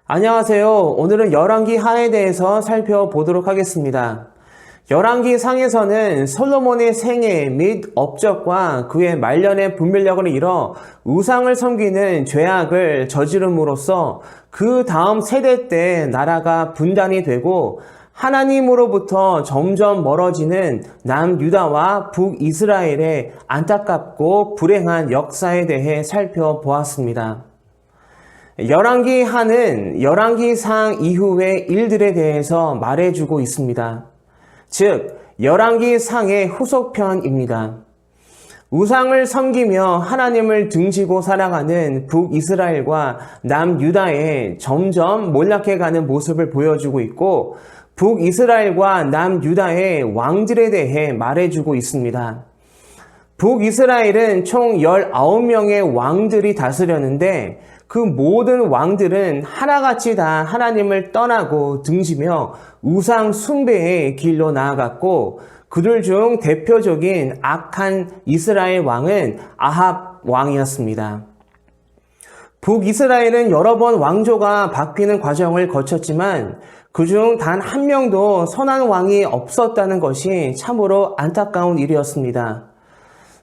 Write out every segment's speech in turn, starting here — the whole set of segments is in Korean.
안녕하세요. 오늘은 열왕기 하에 대해서 살펴보도록 하겠습니다. 열왕기 상에서는 솔로몬의 생애 및 업적과 그의 말년의 분별력을 잃어 우상을 섬기는 죄악을 저지름으로써 그 다음 세대 때 나라가 분단이 되고 하나님으로부터 점점 멀어지는 남유다와 북이스라엘의 안타깝고 불행한 역사에 대해 살펴보았습니다. 열왕기 하는 열왕기 상 이후의 일들에 대해서 말해주고 있습니다. 즉, 열왕기 상의 후속편입니다. 우상을 섬기며 하나님을 등지고 살아가는 북이스라엘과 남유다의 점점 몰락해가는 모습을 보여주고 있고, 북이스라엘과 남유다의 왕들에 대해 말해주고 있습니다. 북이스라엘은 총 19명의 왕들이 다스렸는데 그 모든 왕들은 하나같이 다 하나님을 떠나고 등지며 우상 숭배의 길로 나아갔고, 그들 중 대표적인 악한 이스라엘 왕은 아합 왕이었습니다. 북이스라엘은 여러 번 왕조가 바뀌는 과정을 거쳤지만 그중 단 한 명도 선한 왕이 없었다는 것이 참으로 안타까운 일이었습니다.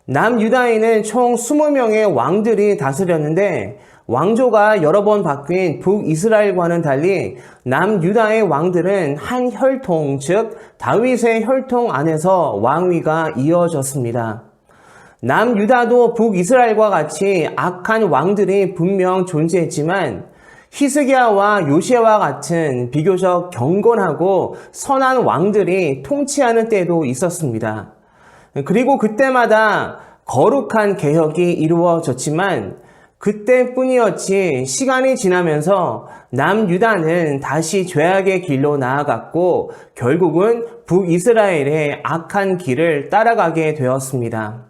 남유다에는 총 20명의 왕들이 다스렸는데 왕조가 여러 번 바뀐 북이스라엘과는 달리 남유다의 왕들은 한 혈통, 즉 다윗의 혈통 안에서 왕위가 이어졌습니다. 남유다도 북이스라엘과 같이 악한 왕들이 분명 존재했지만 히스기야와 요시야와 같은 비교적 경건하고 선한 왕들이 통치하는 때도 있었습니다. 그리고 그때마다 거룩한 개혁이 이루어졌지만 그때뿐이었지 시간이 지나면서 남유다는 다시 죄악의 길로 나아갔고 결국은 북이스라엘의 악한 길을 따라가게 되었습니다.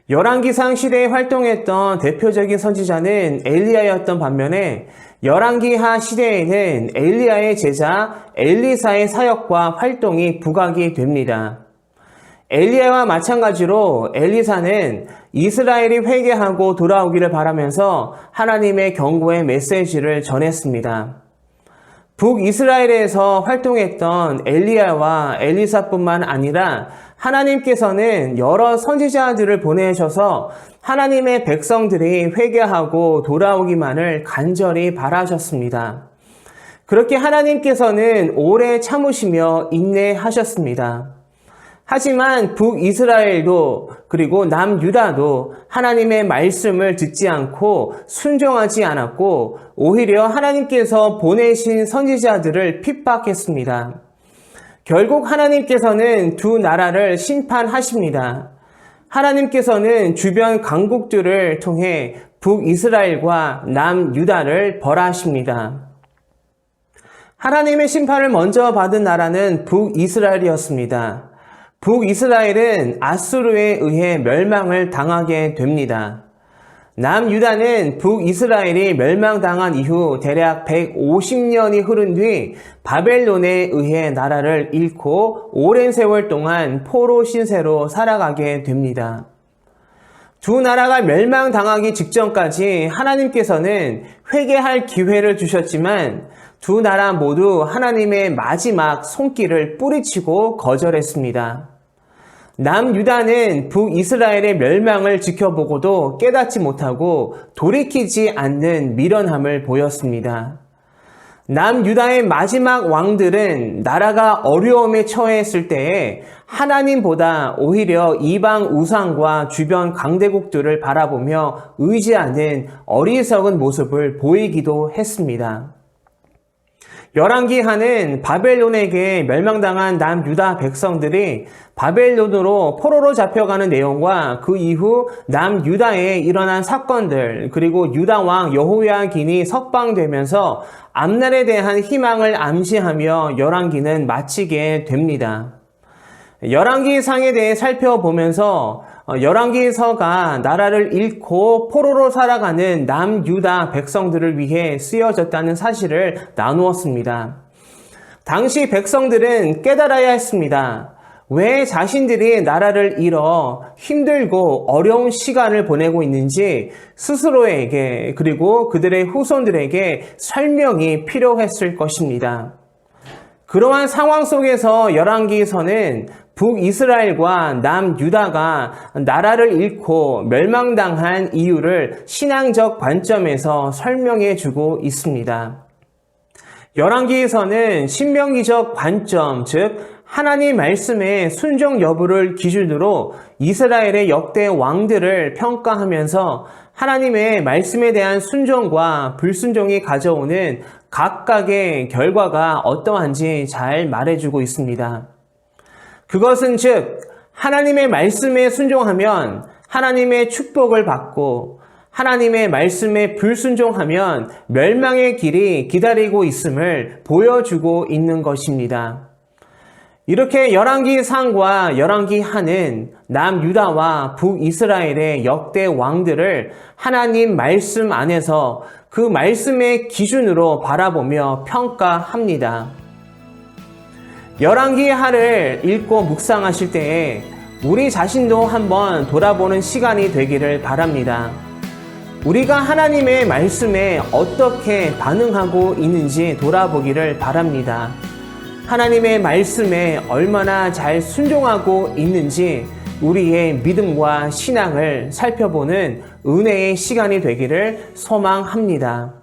열왕기상 시대에 활동했던 대표적인 선지자는 엘리야였던 반면에 열왕기하 시대에는 엘리야의 제자 엘리사의 사역과 활동이 부각이 됩니다. 엘리야와 마찬가지로 엘리사는 이스라엘이 회개하고 돌아오기를 바라면서 하나님의 경고의 메시지를 전했습니다. 북이스라엘에서 활동했던 엘리야와 엘리사뿐만 아니라 하나님께서는 여러 선지자들을 보내셔서 하나님의 백성들이 회개하고 돌아오기만을 간절히 바라셨습니다. 그렇게 하나님께서는 오래 참으시며 인내하셨습니다. 하지만 북이스라엘도 그리고 남유다도 하나님의 말씀을 듣지 않고 순종하지 않았고 오히려 하나님께서 보내신 선지자들을 핍박했습니다. 결국 하나님께서는 두 나라를 심판하십니다. 하나님께서는 주변 강국들을 통해 북이스라엘과 남유다를 벌하십니다. 하나님의 심판을 먼저 받은 나라는 북이스라엘이었습니다. 북이스라엘은 아수르에 의해 멸망을 당하게 됩니다. 남유다는 북이스라엘이 멸망당한 이후 대략 150년이 흐른 뒤 바벨론에 의해 나라를 잃고 오랜 세월 동안 포로 신세로 살아가게 됩니다. 두 나라가 멸망당하기 직전까지 하나님께서는 회개할 기회를 주셨지만 두 나라 모두 하나님의 마지막 손길을 뿌리치고 거절했습니다. 남유다는 북이스라엘의 멸망을 지켜보고도 깨닫지 못하고 돌이키지 않는 미련함을 보였습니다. 남유다의 마지막 왕들은 나라가 어려움에 처했을 때에 하나님보다 오히려 이방 우상과 주변 강대국들을 바라보며 의지하는 어리석은 모습을 보이기도 했습니다. 열왕기하는 바벨론에게 멸망당한 남유다 백성들이 바벨론으로 포로로 잡혀가는 내용과 그 이후 남유다에 일어난 사건들, 그리고 유다 왕 여호야긴이 석방되면서 앞날에 대한 희망을 암시하며 열왕기는 마치게 됩니다. 열왕기상에 대해 살펴보면서 열왕기서가 나라를 잃고 포로로 살아가는 남유다 백성들을 위해 쓰여졌다는 사실을 나누었습니다. 당시 백성들은 깨달아야 했습니다. 왜 자신들이 나라를 잃어 힘들고 어려운 시간을 보내고 있는지 스스로에게 그리고 그들의 후손들에게 설명이 필요했을 것입니다. 그러한 상황 속에서 열왕기서는 북이스라엘과 남유다가 나라를 잃고 멸망당한 이유를 신앙적 관점에서 설명해 주고 있습니다. 열왕기에서는 신명기적 관점, 즉 하나님 말씀의 순종 여부를 기준으로 이스라엘의 역대 왕들을 평가하면서 하나님의 말씀에 대한 순종과 불순종이 가져오는 각각의 결과가 어떠한지 잘 말해주고 있습니다. 그것은 즉 하나님의 말씀에 순종하면 하나님의 축복을 받고 하나님의 말씀에 불순종하면 멸망의 길이 기다리고 있음을 보여주고 있는 것입니다. 이렇게 열왕기 상과 열왕기 하는 남유다와 북이스라엘의 역대 왕들을 하나님 말씀 안에서 그 말씀의 기준으로 바라보며 평가합니다. 열왕기 하를 읽고 묵상하실 때에 우리 자신도 한번 돌아보는 시간이 되기를 바랍니다. 우리가 하나님의 말씀에 어떻게 반응하고 있는지 돌아보기를 바랍니다. 하나님의 말씀에 얼마나 잘 순종하고 있는지 우리의 믿음과 신앙을 살펴보는 은혜의 시간이 되기를 소망합니다.